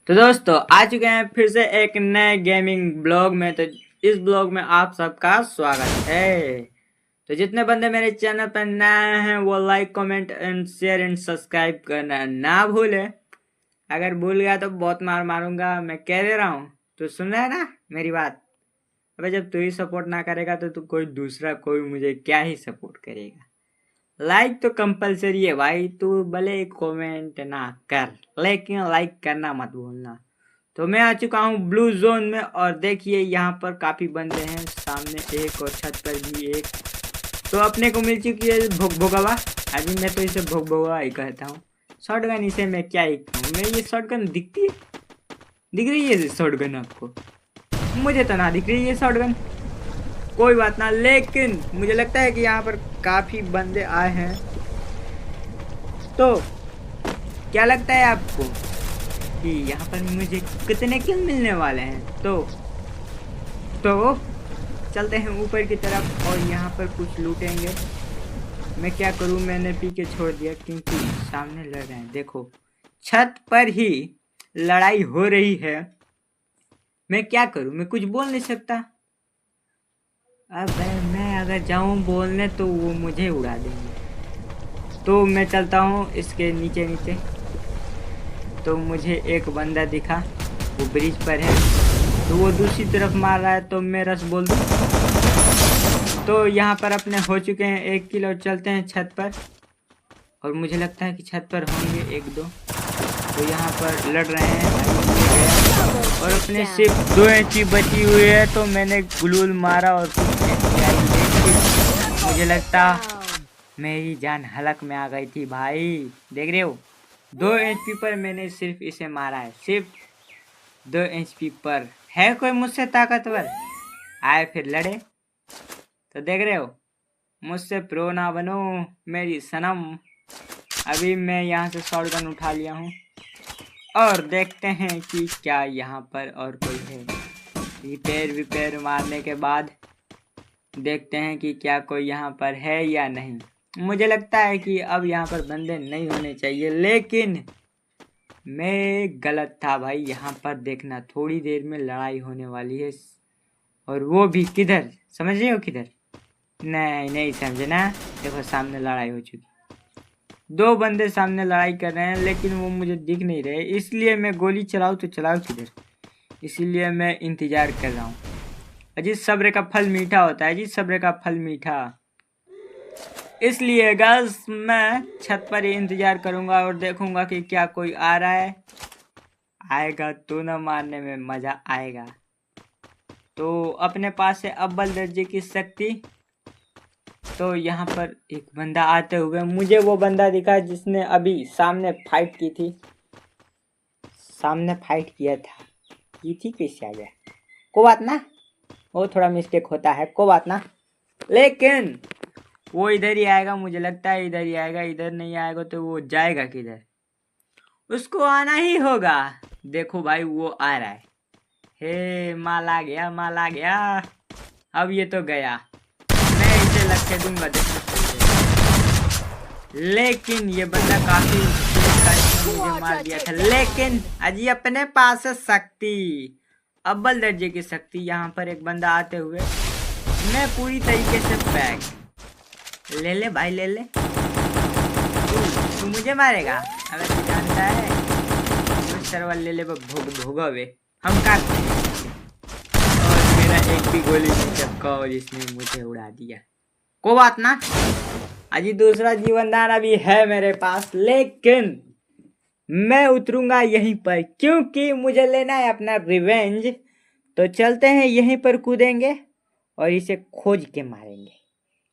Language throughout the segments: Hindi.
तो दोस्तों आ चुके हैं फिर से एक नए गेमिंग ब्लॉग में। तो इस ब्लॉग में आप सबका स्वागत है। तो जितने बंदे मेरे चैनल पर नए हैं वो like comment and share and subscribe करना ना भूले। अगर भूल गया तो बहुत मार मारूंगा, मैं कह दे रहा हूँ। तो सुन रहा है ना मेरी बात। अबे जब तू ही सपोर्ट ना करेगा तो तू कोई दूसरा कोई मुझे क्या ही सपोर्ट करेगा। लाइक तो कंपलसरी है भाई, तू भले कमेंट ना कर लेकिन लाइक करना मत भूलना। तो मैं आ चुका हूँ ब्लू जोन में और देखिए यहाँ पर काफी बंदे हैं, सामने एक और छत पर भी एक। तो अपने को मिल चुकी है भोगभोगवा। अभी मैं तो इसे भोगभोगवा ही कहता हूँ। शॉटगन इसे मैं क्या ही कहूँ, मैं ये शॉटगन दिखती है, दिख रही है शॉटगन आपको? मुझे तो ना दिख रही है शॉटगन। कोई बात ना, लेकिन मुझे लगता है कि यहाँ पर काफी बंदे आए हैं। तो क्या लगता है आपको कि यहाँ पर मुझे कितने किल मिलने वाले हैं? तो चलते हैं ऊपर की तरफ और यहाँ पर कुछ लूटेंगे। मैं क्या करूँ, मैंने पी के छोड़ दिया क्योंकि सामने लड़ रहे हैं। देखो छत पर ही लड़ाई हो रही है, मैं क्या करूँ, मैं कुछ बोल नहीं सकता। अब मैं अगर जाऊँ बोलने तो वो मुझे उड़ा देंगे। तो मैं चलता हूँ इसके नीचे नीचे। तो मुझे एक बंदा दिखा, वो ब्रिज पर है, तो वो दूसरी तरफ मार रहा है, तो मैं रस बोल दूँ। तो यहाँ पर अपने हो चुके हैं 1 किल और चलते हैं छत पर। और मुझे लगता है कि छत पर होंगे 1-2। तो यहाँ पर लड़ रहे हैं और अपने सिर्फ 2 HP बची हुई है। तो मैंने गुलूल मारा और कुछ मुझे लगता मेरी जान हलक में आ गई थी भाई। देख रहे हो 2 HP पर मैंने सिर्फ इसे मारा है, सिर्फ 2 HP पर। है कोई मुझसे ताकतवर? आए फिर लड़े। तो देख रहे हो, मुझसे प्रो ना बनो मेरी सनम। अभी मैं यहाँ से शॉटगन उठा लिया हूँ और देखते हैं कि क्या यहाँ पर और कोई है। रिपेयर मारने के बाद देखते हैं कि क्या कोई यहाँ पर है या नहीं। मुझे लगता है कि अब यहाँ पर बंदे नहीं होने चाहिए, लेकिन मैं गलत था भाई। यहाँ पर देखना थोड़ी देर में लड़ाई होने वाली है, और वो भी किधर, समझ रहे हो किधर? नहीं समझे ना। देखो सामने लड़ाई हो चुकी, 2 बंदे सामने लड़ाई कर रहे हैं, लेकिन वो मुझे दिख नहीं रहे, इसलिए मैं गोली चलाऊं तो चलाऊं किधर, इसीलिए मैं इंतजार कर रहा हूँ। अजी सब्र का फल मीठा होता है जी, सब्र का फल मीठा। इसलिए गर्ल्स मैं छत पर ही इंतजार करूंगा और देखूंगा कि क्या कोई आ रहा है। आएगा तो न मारने में मजा आएगा। तो अपने पास है अव्वल दर्जे की शक्ति। तो यहाँ पर एक बंदा आते हुए, मुझे वो बंदा दिखा जिसने अभी सामने फाइट की थी, सामने फाइट किया था, की थी कैसे आ गया, को बात ना, वो थोड़ा मिस्टेक होता है, को बात ना। लेकिन वो इधर ही आएगा, मुझे लगता है इधर ही आएगा। इधर नहीं आएगा तो वो जाएगा किधर, उसको आना ही होगा। देखो भाई वो आ रहा है। हे माल आ गया, माल आ गया। अब ये तो गया, मैं इसे लग के दूंगा लेकिन ये बंदा काफी मुझे मार दिया था। लेकिन अजी अपने पास है शक्ति, अव्वल दर्जे की शक्ति। यहाँ पर एक बंदा आते हुए, मैं पूरी तरीके से पैक। ले ले भाई ले ले, तू मुझे मारेगा? अगर तू जानता है सरवाल ले ले भोगवे हम का। और मेरा एक भी गोली नहीं चपका और इसने मुझे उड़ा दिया। को बात ना, अजी दूसरा जीवनदान अभी है मेरे पास, लेकिन मैं उतरूंगा यहीं पर क्योंकि मुझे लेना है अपना रिवेंज। तो चलते हैं यहीं पर कूदेंगे और इसे खोज के मारेंगे।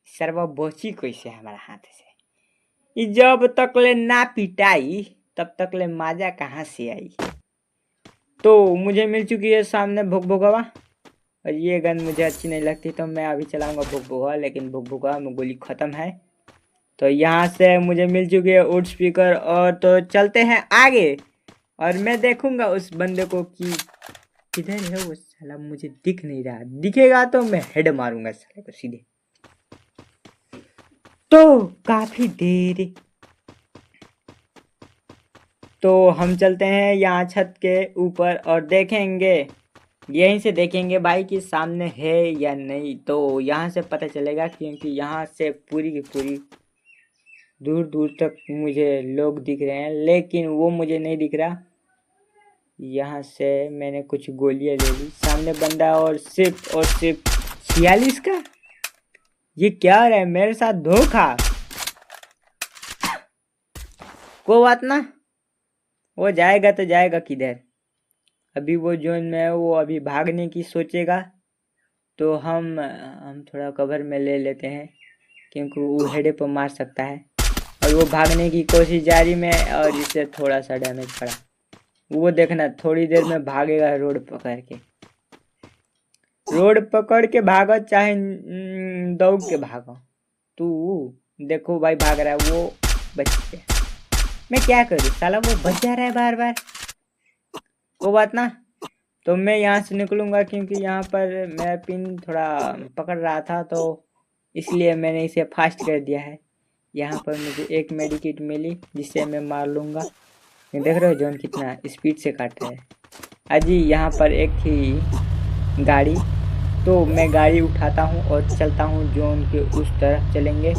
सर्वा बोची को इसे हमारा हाथ से, जब तक ले ना पिटाई तब तक ले माजा कहाँ से आई। तो मुझे मिल चुकी है सामने भोगभोगवा, और ये गन मुझे अच्छी नहीं लगती तो मैं अभी चलाऊंगा भोगभोगवा, लेकिन भोगभोगवा में गोली खत्म है। तो यहाँ से मुझे मिल चुकी है वुड स्पीकर, और तो चलते हैं आगे और मैं देखूंगा उस बंदे को कि किधर है वो साला। मुझे दिख नहीं रहा, दिखेगा तो मैं हेड मारूंगा साले को सीधे। तो काफी देर तो हम चलते हैं यहाँ छत के ऊपर और देखेंगे, यहीं से देखेंगे भाई कि सामने है या नहीं। तो यहाँ से पता चलेगा क्योंकि यहाँ से पूरी की पूरी दूर दूर तक मुझे लोग दिख रहे हैं, लेकिन वो मुझे नहीं दिख रहा। यहाँ से मैंने कुछ गोलियां ले ली, सामने बंदा और सिर्फ 46 का। ये क्या हो रहा है मेरे साथ? धोखा। कोई बात ना, वो जाएगा तो जाएगा किधर। अभी वो जोन में है, वो अभी भागने की सोचेगा तो हम थोड़ा कवर में ले लेते हैं क्योंकि वो हेडे पर मार सकता है। और वो भागने की कोशिश जारी में और इससे थोड़ा सा डैमेज पड़ा। वो देखना थोड़ी देर में भागेगा रोड पकड़ के। रोड पकड़ के भागो चाहे दौड़ के भागो। तू देखो भाई भाग रहा है वो, बच गया। मैं क्या करूँ साला, वो बच जा रहा है बार बार। वो बात ना, तो मैं यहाँ से निकलूंगा क्योंकि यहाँ पर मेरा पिन थोड़ा पकड़ रहा था, तो इसलिए मैंने इसे फास्ट कर दिया है। यहाँ पर मुझे एक मेडिकेट मिली जिससे मैं मार लूँगा। देख रहे हो जोन कितना स्पीड से काट रहा है। अजी यहाँ पर एक थी गाड़ी, तो मैं गाड़ी उठाता हूँ और चलता हूँ जोन के उस तरफ चलेंगे।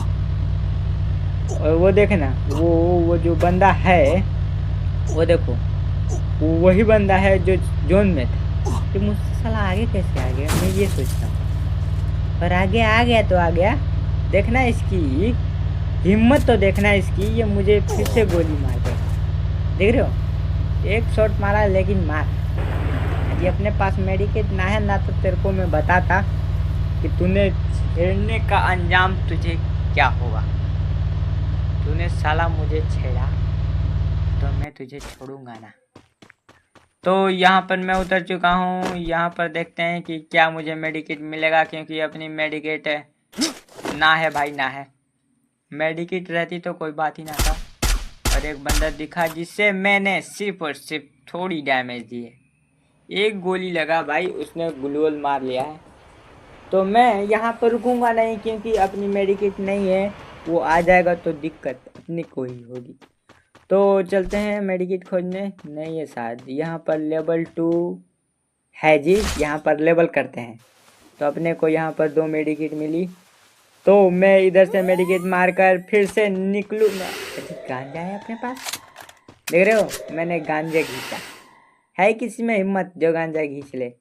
और वो देखे ना, वो जो बंदा है वो देखो, वो वही बंदा है जो जोन में था। तो मुझसे साला आगे कैसे आ गया, मैं ये सोचता हूँ। पर आगे आ गया तो आ गया। देखना इसकी हिम्मत तो देखना इसकी, ये मुझे फिर से गोली मार देगा। देख रहे हो, एक शॉट मारा लेकिन मार। ये अपने पास मेडिकेट ना है ना, तो तेरे को मैं बताता कि तूने छेड़ने का अंजाम तुझे क्या होगा। तूने साला मुझे छेड़ा तो मैं तुझे छोड़ूंगा ना। तो यहाँ पर मैं उतर चुका हूँ। यहाँ पर देखते हैं कि क्या मुझे मेडिकेट मिलेगा, क्योंकि अपनी मेडिकेट ना है भाई, ना है। मेडिकेट रहती तो कोई बात ही ना था। और एक बंदा दिखा जिससे मैंने सिर्फ और सिर्फ थोड़ी डैमेज दी है। एक गोली लगा भाई, उसने ग्लूवल मार लिया है। तो मैं यहाँ पर रुकूंगा नहीं क्योंकि अपनी मेडिकेट नहीं है। वो आ जाएगा तो दिक्कत अपनी को ही होगी। तो चलते हैं मेडिकेट खोजने। नहीं है शायद, यहाँ पर लेवल 2 है जी, यहाँ पर लेवल करते हैं। तो अपने को यहाँ पर 2 मेडिकेट मिली, तो मैं इधर से मेडिकेट मारकर फिर से निकलूँगा। गांजा है अपने पास, देख रहे हो मैंने गांजा खींचा है। किसी में हिम्मत जो गांजा खींच ले।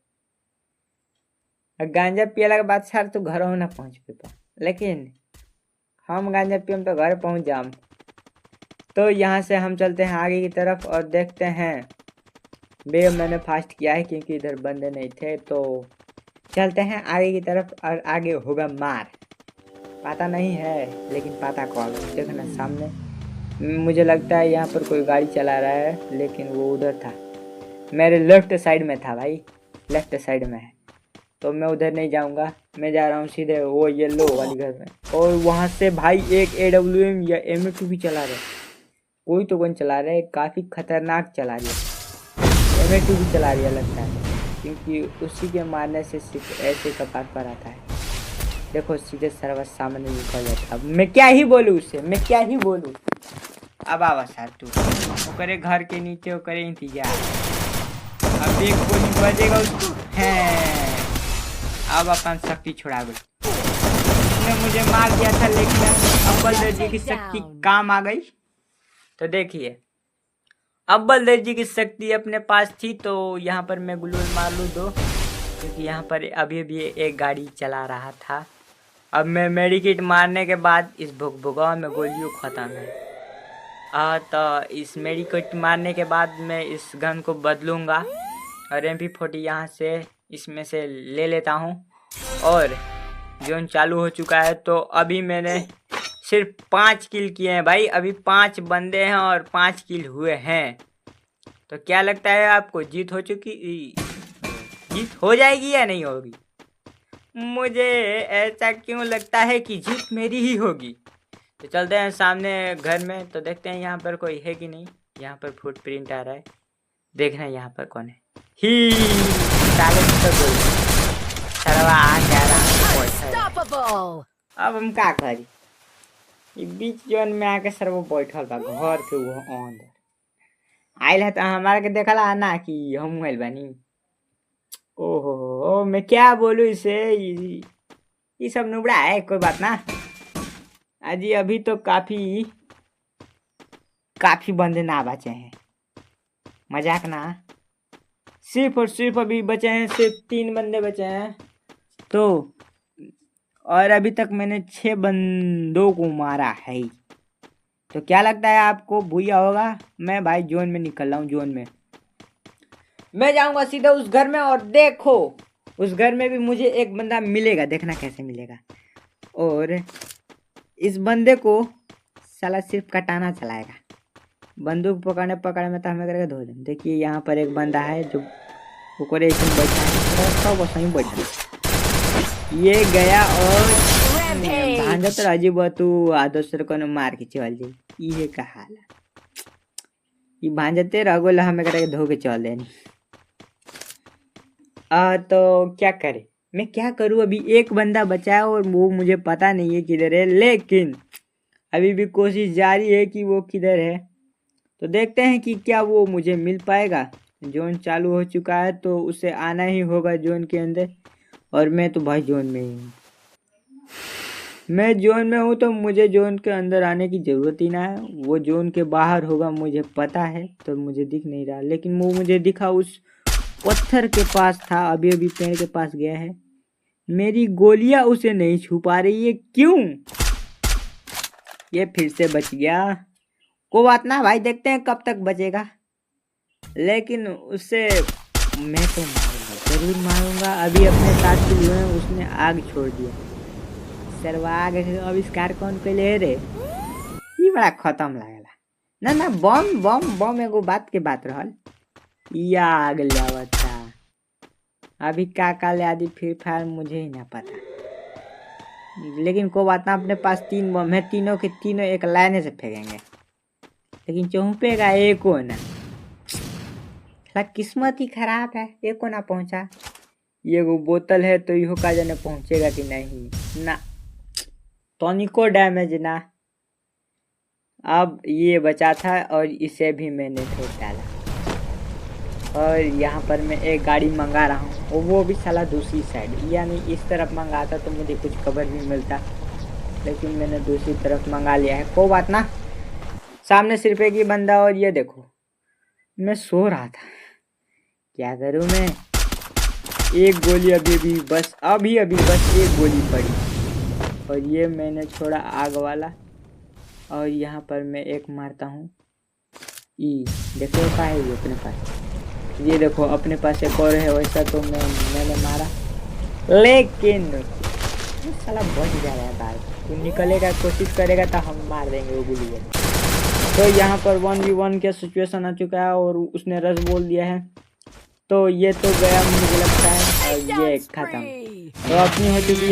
गांजा पियला के बाद सर तू घर ना पहुँच पे, लेकिन हम गांजा पियम तो घर पहुँच जाम। तो यहाँ से हम चलते हैं आगे की तरफ और देखते हैं। बे मैंने फास्ट किया है क्योंकि इधर बंदे नहीं थे। तो चलते हैं आगे की तरफ और आगे होगा मार। पता नहीं है लेकिन पता कौन। देखना सामने, मुझे लगता है यहाँ पर कोई गाड़ी चला रहा है, लेकिन वो उधर था, मेरे लेफ्ट साइड में था भाई, लेफ्ट साइड में है। तो मैं उधर नहीं जाऊँगा, मैं जा रहा हूँ सीधे वो येलो वाली घर में। और वहाँ से भाई एक AWM या M2 भी चला रहे, कोई तो कौन चला रहा है, काफ़ी खतरनाक चला रही है। M2 भी चला रही है लगता है, क्योंकि उसी के मारने से सिर्फ ऐसे कपार पर आता है। देखो सीधे सर्वस सामने निकल जाता। अब मैं क्या ही बोलूँ उससे, मैं क्या ही बोलूँ। अब आवा सर तू वो करे घर के नीचे, वो करे इंतजार। अब एक गोली बजेगा उसको है। अब अपन शक्ति छुड़ा गई। उसने मुझे मार दिया था, लेकिन अब्बल दर्जी की शक्ति काम आ गई। तो देखिए, अब्बल दर्जी की शक्ति अपने पास थी, तो यहाँ पर मैं गुलूल मार लूँ 2, क्योंकि यहाँ पर अभी भी एक गाड़ी चला रहा था। अब मैं मेडिकेट मारने के बाद इस भुगभुगाव में गोलियों खत्म है। तो इस मेडिकेट मारने के बाद मैं इस गन को बदलूँगा और MP40 यहाँ से इसमें से ले लेता हूँ। और जोन चालू हो चुका है, तो अभी मैंने सिर्फ 5 किल किए हैं भाई। अभी 5 बंदे हैं और 5 किल हुए हैं। तो क्या लगता है आपको, जीत हो जाएगी या नहीं होगी? मुझे ऐसा क्यों लगता है कि जीत मेरी ही होगी। तो चलते हैं सामने घर में, तो देखते हैं यहाँ पर कोई है कि नहीं। यहाँ पर फुटप्रिंट आ रहा है, देखना यहाँ पर कौन है। ही अब हम क्या करी, बीच जोन में आके सर वो बैठल बा घर के वो अंदर। आइल है तो हमारा के देखला आना कि हम आइल बानी। ओहो मैं क्या बोलूं इसे, ये सब नुबड़ा है, कोई बात ना। अजी अभी तो काफी काफी बंदे ना बचे हैं, मजाक ना। सिर्फ और सिर्फ अभी बचे हैं, सिर्फ 3 बंदे बचे हैं तो। और अभी तक मैंने 6 बंदों को मारा है। तो क्या लगता है आपको भूया होगा? मैं भाई जोन में निकल रहा हूँ। जोन में मैं जाऊंगा सीधा उस घर में, और देखो उस घर में भी मुझे एक बंदा मिलेगा, देखना कैसे मिलेगा। और इस बंदे को साला सिर्फ कटाना चलाएगा, बंदूक पकड़ने पकड़ने में तो हमें करेगा धो दे। देखिए यहाँ पर एक बंदा है जो डेकोरेशन बैठा है, वो सही बैठा। ये गया और भांजा तो राजीव तू दोसर को मार के चल जाए, ये का हाल है। ये भांजते रगोल हमें करेगा धो के चल देनी। तो क्या करे, मैं क्या करूँ? अभी एक बंदा बचा है और वो मुझे पता नहीं है किधर है, लेकिन अभी भी कोशिश जारी है कि वो किधर है। तो देखते हैं कि क्या वो मुझे मिल पाएगा। जोन चालू हो चुका है तो उसे आना ही होगा जोन के अंदर, और मैं तो भाई जोन में ही हूँ। मैं जोन में हूँ तो मुझे जोन के अंदर आने की ज़रूरत ही ना है। वो जोन के बाहर होगा मुझे पता है, तो मुझे दिख नहीं रहा, लेकिन वो मुझे दिखा उस पत्थर के पास था। अभी अभी पेड़ के पास गया है। मेरी गोलियां उसे नहीं छू पा रही है, क्यों? ये फिर से बच गया। कोई बात ना भाई, देखते हैं कब तक बचेगा, लेकिन उससे मैं तो मारूंगा, जरूर मारूंगा। अभी अपने साथ जो है उसने आग छोड़ दिया। सर्वाग आविष्कार कौन कैले रे? ये बड़ा खत्म लागला ना। ना बम बम बम एगो बात के बात रहल, या आग लावा था। अभी का ले आदि फ्री फायर मुझे ही ना पता, लेकिन कोई बात ना। अपने पास 3 बम है, तीनों के तीनों एक लाइन से फेंकेंगे, लेकिन चौंपेगा एक को ना। किस्मत ही खराब है, एक को ना पहुंचा। ये वो बोतल है तो इहो का जाने पहुंचेगा कि नहीं ना। टॉनिको डैमेज ना। अब ये बचा था और इसे भी मैंने फेंक डाला। और यहाँ पर मैं एक गाड़ी मंगा रहा हूँ, और वो भी साला दूसरी साइड, यानी इस तरफ मंगाता तो मुझे कुछ खबर भी मिलता, लेकिन मैंने दूसरी तरफ मंगा लिया है। कोई बात ना, सामने सिर्फ एक ही बंदा। और ये देखो मैं सो रहा था, क्या करूँ मैं? एक गोली अभी बस एक गोली पड़ी, और ये मैंने छोड़ा आग वाला। और यहाँ पर मैं एक मारता हूँ। देखो का है ये अपने पास, ये देखो अपने पास एक और है वैसा, तो मैंने मारा, लेकिन साला बच जा रहा है बार। तू निकलेगा कोशिश करेगा तो हम मार देंगे वो गोली। तो यहाँ पर 1v1 का सिचुएशन आ चुका है और उसने रश बोल दिया है, तो ये तो गया मुझे लगता है, और ये खत्म। तो अपनी हो चुकी है